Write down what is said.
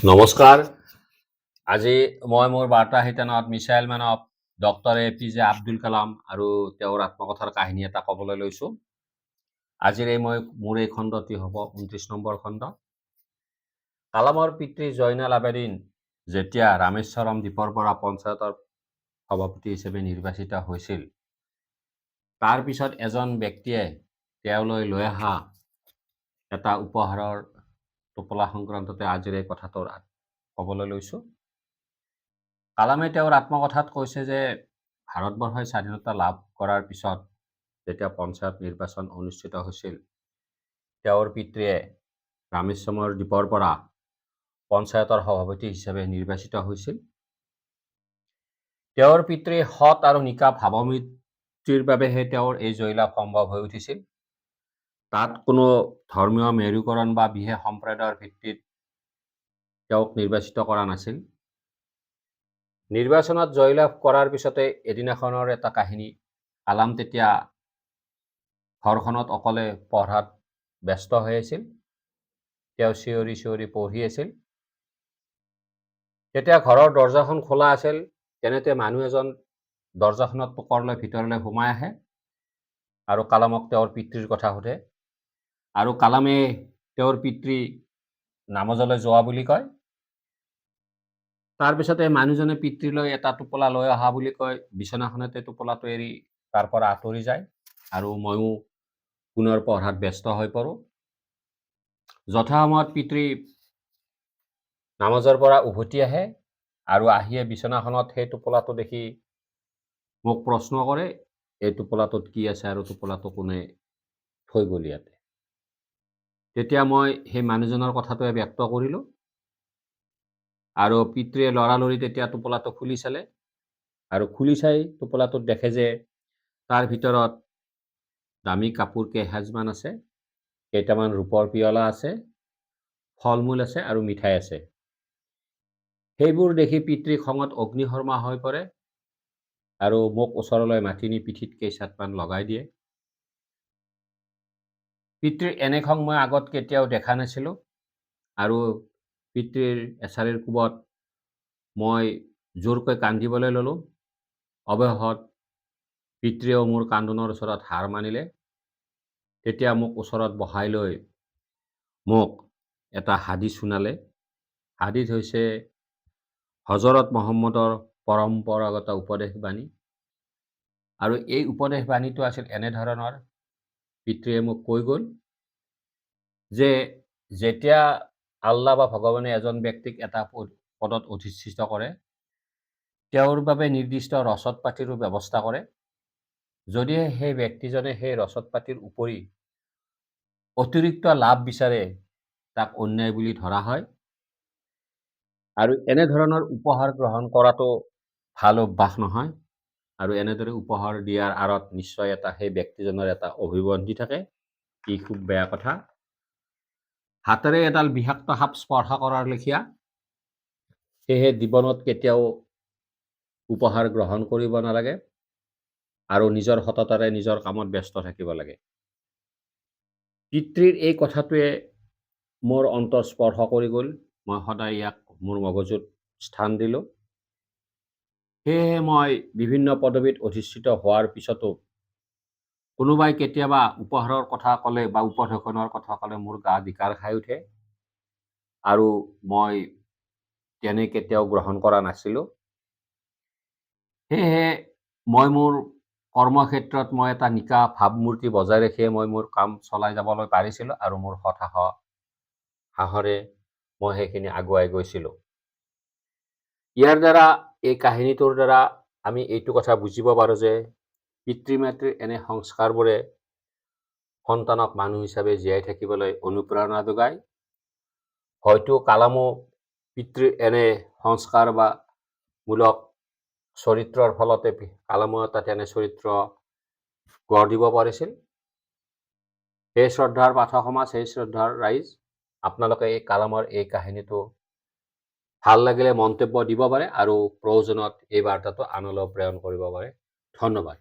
নমস্কাৰ। আজি মই মোৰ বাৰ্তা শিতানত missile man of doctor APJ Abdul Kalam আৰু তেওঁৰ আত্মকথাৰ কাহিনী এটা ক'বলৈ লৈছোঁ। আজিৰ মোৰ এই খণ্ডটি হ'ব 29 নম্বৰ খণ্ড। কালামৰ পিতৃ জয়নাল আবেদিন যেতিয়া ৰামেশ্বৰম দ্বীপৰ পৰা পঞ্চায়তৰ সভাপতি হিচাপে নিৰ্বাচিত হৈছিল, তাৰ পিছত এজন ব্যক্তিয়ে তেওঁলৈ লৈ অহা এটা উপহাৰৰ টোপোলা সংক্ৰান্ততে আজিৰ এই কথাটো ক'বলৈ লৈছোঁ। কালামে তেওঁৰ আত্মকথাত কৈছে যে ভাৰতবৰ্ষই স্বাধীনতা লাভ কৰাৰ পিছত যেতিয়া পঞ্চায়ত নিৰ্বাচন অনুষ্ঠিত হৈছিল, তেওঁৰ পিতৃয়ে ৰামেশ্বৰমৰ দ্বীপৰ পৰা পঞ্চায়তৰ সভাপতি হিচাপে নিৰ্বাচিত হৈছিল। তেওঁৰ পিতৃৰ সৎ আৰু নিকা ভাৱমূৰ্তিৰ বাবেহে তেওঁৰ এই জয়লাভ সম্ভৱ হৈ উঠিছিল। তাত কোনো ধৰ্মীয় মেৰুকৰণ বা বিশেষ সম্প্ৰদায়ৰ ভিত্তিত তেওঁক নিৰ্বাচিত কৰা নাছিল। নিৰ্বাচনত জয়লাভ কৰাৰ পিছতে এদিনাখনৰ এটা কাহিনী। কালাম তেতিয়া ঘৰখনত অকলে পঢ়াত ব্যস্ত হৈ আছিল। তেওঁ চিঞৰি চিঞৰি পঢ়ি আছিল। তেতিয়া ঘৰৰ দৰজাখন খোলা আছিল। তেনেতে মানুহ এজন দৰজাখনত পোকৰ লৈ ভিতৰলৈ সোমাই আহে আৰু কালামক তেওঁৰ পিতৃৰ কথা সোধে। আৰু কালামে তেওঁৰ পিতৃ নামাজলৈ যোৱা বুলি কয়। তাৰপিছতে মানুহজনে পিতৃলৈ এটা টোপোলা লৈ অহা বুলি কয়। বিচনাখনতে টোপোলাটো এৰি তাৰ পৰা আঁতৰি যায় আৰু ময়ো পুনৰ পঢ়াত ব্যস্ত হৈ পৰোঁ। যথাসময়ত পিতৃ নামাজৰ পৰা উভতি আহে আৰু আহিয়ে বিচনাখনত সেই টোপোলাটো দেখি মোক প্ৰশ্ন কৰে, এই টোপোলাটোত কি আছে আৰু টোপোলাটো কোনে থৈ গ'ল ইয়াতে। তেতিয়া মই সেই মানুহজনৰ কথাটোৱে ব্যক্ত কৰিলোঁ আৰু পিতৃয়ে লৰালৰি তেতিয়া টোপোলাটো খুলি চালে আৰু খুলি চাই টোপোলাটোত দেখে যে তাৰ ভিতৰত দামী কাপোৰ কেইসাঁজমান আছে, কেইটামান ৰূপৰ পিয়লা আছে, ফল মূল আছে আৰু মিঠাই আছে। সেইবোৰ দেখি পিতৃ খঙত অগ্নিশৰ্মা হৈ পৰে আৰু মোক ওচৰলৈ মাতি নি পিঠিত কেইচাটমান লগাই দিয়ে। পিতৃৰ এনে খং মই আগত কেতিয়াও দেখা নাছিলোঁ আৰু পিতৃৰ এছাৰিৰ কোবত মই জোৰকৈ কান্দিবলৈ ল'লোঁ। অৱশেষত পিতৃয়েও মোৰ কান্দোনৰ ওচৰত হাৰ মানিলে। তেতিয়া মোক ওচৰত বহাই লৈ মোক এটা হাদিছ শুনালে। হাদিছ হৈছে হজৰত মহম্মদৰ পৰম্পৰাগত উপদেশবাণী আৰু এই উপদেশবাণীটো আছিল এনেধৰণৰ। পিতৃয়ে মোক কৈ গ'ল যে যেতিয়া আল্লাহ বা ভগৱানে এজন ব্যক্তিক এটা পদত অধিষ্ঠিত কৰে, তেওঁৰ বাবে নিৰ্দিষ্ট ৰচদ পাতিৰো ব্যৱস্থা কৰে। যদিহে সেই ব্যক্তিজনে সেই ৰচদ পাতিৰ উপৰি অতিৰিক্ত লাভ বিচাৰে, তাক অন্যায় বুলি ধৰা হয়। আৰু এনেধৰণৰ উপহাৰ গ্ৰহণ কৰাটো ভাল অভ্যাস নহয় আৰু এনেদৰে উপহাৰ দিয়াৰ আঁৰত নিশ্চয় সেই ব্যক্তিজনৰ এটা অভিবন্ধি থাকে। ই খুব বেয়া কথা। হাতেৰে এডাল বিষাক্ত সাপ স্পৰ্শ কৰাৰ লেখীয়া। সেয়েহে জীৱনত কেতিয়াও উপহাৰ গ্ৰহণ কৰিব নালাগে আৰু নিজৰ সততাৰে নিজৰ কামত ব্যস্ত থাকিব লাগে। পিতৃৰ এই কথাটোৱে মোৰ অন্তৰ স্পৰ্শ কৰি গ'ল। মই সদায় ইয়াক মোৰ মগজুত স্থান দিলোঁ। সেয়েহে মই বিভিন্ন পদবীত অধিষ্ঠিত হোৱাৰ পিছতো কোনোবাই কেতিয়াবা উপহাৰৰ কথা ক'লে বা উপঢৌকনৰ কথা ক'লে মোৰ গা বিকাৰ খাই উঠে আৰু মই তেনে কেতিয়াও গ্ৰহণ কৰা নাছিলোঁ। সেয়েহে মই মোৰ কৰ্মক্ষেত্ৰত মই এটা নিকা ভাৱমূৰ্তি বজাই ৰাখিয়ে মই মোৰ কাম চলাই যাবলৈ পাৰিছিলোঁ আৰু মোৰ সাহসেৰে মই সেইখিনি আগুৱাই গৈছিলোঁ। ইয়াৰ দ্বাৰা, এই কাহিনীটোৰ দ্বাৰা আমি এইটো কথা বুজিব পাৰোঁ যে পিতৃ মাতৃৰ এনে সংস্কাৰবোৰে সন্তানক মানুহ হিচাপে জীয়াই থাকিবলৈ অনুপ্ৰেৰণা যোগায়। হয়তো কালামো পিতৃৰ এনে সংস্কাৰ বা মূলক চৰিত্ৰৰ ফলতে কালামো এটা তেনে চৰিত্ৰ গঢ় দিব পাৰিছিল। সেই শ্ৰদ্ধাৰ পাঠক সমাজ, সেই শ্ৰদ্ধাৰ ৰাইজ, আপোনালোকে এই কালামৰ এই কাহিনীটো ভাল লাগিলে মন্তব্য দিব পাৰে আৰু প্ৰয়োজনত এই বাৰ্তাটো আনলৈ প্ৰেৰণ কৰিব পাৰে। ধন্যবাদ।